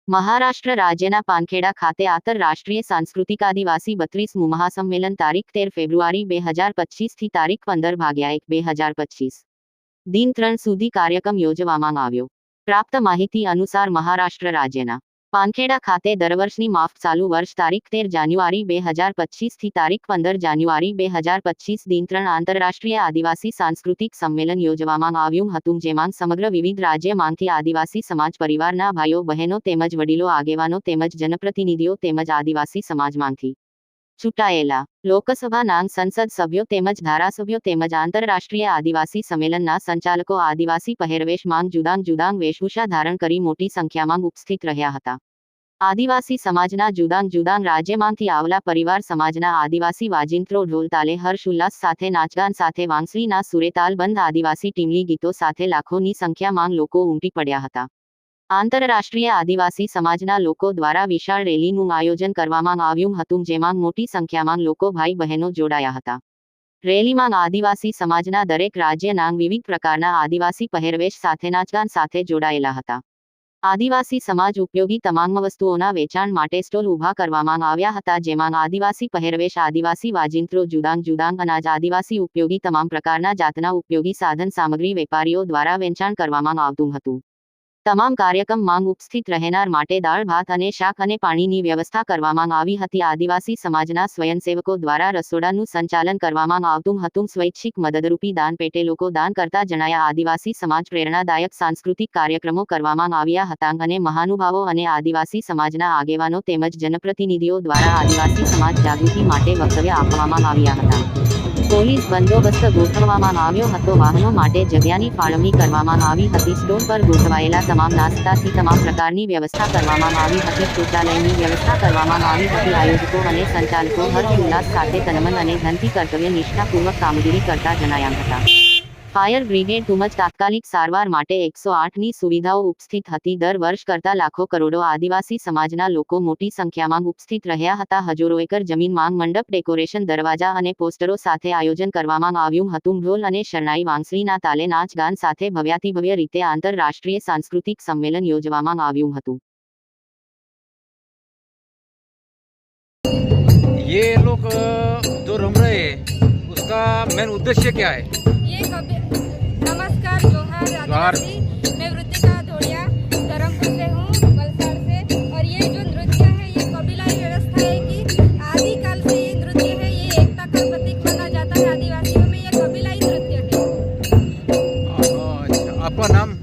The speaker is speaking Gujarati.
મહારાષ્ટ્ર રાજ્યના પાનખેડા ખાતે આંતરરાષ્ટ્રીય સાંસ્કૃતિક આદિવાસી 32મું મહાસંમેલન તારીખ 13 ફેબ્રુઆરી 2025 થી તારીખ 15/1/2025 દિન 3 સુધી કાર્યક્રમ યોજવામાં આવ્યો। પ્રાપ્ત માહિતી અનુસાર મહારાષ્ટ્ર રાજ્યના પાનખેડા ખાતે દર વર્ષની માફ ચાલુ વર્ષ તારીખ 13 જાન્યુઆરી 2025 થી તારીખ 15 જાન્યુઆરી 2025 દિન 3 આંતરરાષ્ટ્રીય આદિવાસી સાંસ્કૃતિક સંમેલન યોજવામાં આવ્યું હતું, જેમાં સમગ્ર વિવિધ રાજ્યમાંથી આદિવાસી સમાજ પરિવારના ભાઈઓ બહેનો તેમજ વડીલો આગેવાનો તેમજ જનપ્રતિનિધિઓ તેમજ આદિવાસી સમાજમાંથી ચૂંટાયેલા લોકસભાના સંસદ સભ્યો તેમજ ધારાસભ્યો તેમજ આંતરરાષ્ટ્રીય આદિવાસી સંમેલનના સંચાલકો આદિવાસી પહેરવેશમાં જુદા જુદા વેશભૂષા ધારણ કરી મોટી સંખ્યામાં ઉપસ્થિત રહ્યા હતા। આદિવાસી સમાજના જુદા જુદા રાજ્યમાંથી આવેલા પરિવાર સમાજના આદિવાસી વાજિંત્રો ઢોલ તાલે હર્ષ ઉલ્લાસ સાથે નાચગાન સાથે વાંસળીના સુરે તાલબંધ આદિવાસી ટીમલી ગીતો સાથે લાખોની સંખ્યામાં લોકો ઉમટી પડ્યા હતા। આંતરરાષ્ટ્રીય આદિવાસી સમાજના લોકો દ્વારા વિશાળ રેલીનું આયોજન કરવામાં આવ્યું હતું, જેમાં મોટી સંખ્યામાં લોકો ભાઈ બહેનો જોડાયા હતા। રેલીમાં આદિવાસી સમાજના દરેક રાજ્યના વિવિધ પ્રકારના આદિવાસી પહેરવેશ સાથે નાચગાન સાથે જોડાયેલા હતા। આદિવાસી સમાજ ઉપયોગી તમામ વસ્તુઓના વેચાણ માટે સ્ટોલ ઊભા કરવામાં આવ્યા હતા, જેમાં આદિવાસી પહેરવેશ, આદિવાસી વાજિંત્રો, જુદા જુદા અનાજ, આદિવાસી ઉપયોગી તમામ પ્રકારના જાતના ઉપયોગી સાધન સામગ્રી વેપારીઓ દ્વારા વેચાણ કરવામાં આવતું હતું। તમામ કાર્યક્રમમાં ઉપસ્થિત રહેનાર માટે દાળ ભાત અને શાક અને પાણીની વ્યવસ્થા કરવામાં આવી હતી। આદિવાસી સમાજના સ્વયંસેવકો દ્વારા રસોડાનું સંચાલન કરવામાં આવતું હતું। સ્વૈચ્છિક મદદરૂપી દાન પેટે લોકો દાન કરતા જણાયા। આદિવાસી સમાજ પ્રેરણાદાયક સાંસ્કૃતિક કાર્યક્રમો કરવામાં આવ્યા હતા અને મહાનુભાવો અને આદિવાસી સમાજના આગેવાનો તેમજ જનપ્રતિનિધિઓ દ્વારા આદિવાસી સમાજ જાગૃતિ માટે વક્તવ્ય આપવામાં આવ્યા હતા। પોલીસ બંદોબસ્ત ગોઠવવામાં આવ્યો હતો। વાહનો માટે જગ્યાની ફાળવણી કરવામાં આવી હતી। સ્ટોલ પર ગોઠવાયેલા તમામ નાસ્તાથી તમામ પ્રકારની વ્યવસ્થા કરવામાં આવી હતી। શૌચાલયની વ્યવસ્થા કરવામાં આવી હતી। આયોજકો અને સંચાલકો હર્ષ ઉલ્લાસ સાથે તનમન અને ધનથી કર્તવ્ય નિષ્ઠાપૂર્વક કામગીરી કરતા જણાયા હતા। ફાયર બ્રિગેડ તેમજ તાત્કાલિક સારવાર માટે 108ની સુવિધાઓ ઉપસ્થિત હતી। દર વર્ષ કરતા લાખો કરોડો આદિવાસી સમાજના લોકો મોટી સંખ્યામાં ઉપસ્થિત રહ્યા હતા। હજારો એકર જમીનમાં મંડપ, ડેકોરેશન, દરવાજા અને પોસ્ટરો સાથે આયોજન કરવામાં આવ્યું હતું। ઢોલ અને શરણાઈ, વાંસળીના તાલે નાચ ગાન સાથે ભવ્યાતિભવ્ય રીતે આંતરરાષ્ટ્રીય સાંસ્કૃતિક સંમેલન યોજવામાં આવ્યું હતું। ये लोग जो रम रहे हैं उसका मेन उद्देश्य क्या है? ये नमस्कार, जोहार आदिवासी। मैं वृत्तिका धोड़िया धर्मपुर से हूँ, वलसाड़ से। और ये जो नृत्य है ये कबीलाई व्यवस्था है कि आदिकाल से ये नृत्य है, ये एकता का प्रतीक माना जाता है। आदिवासियों में ये कबीलाई नृत्य है। अच्छा, आपका नाम?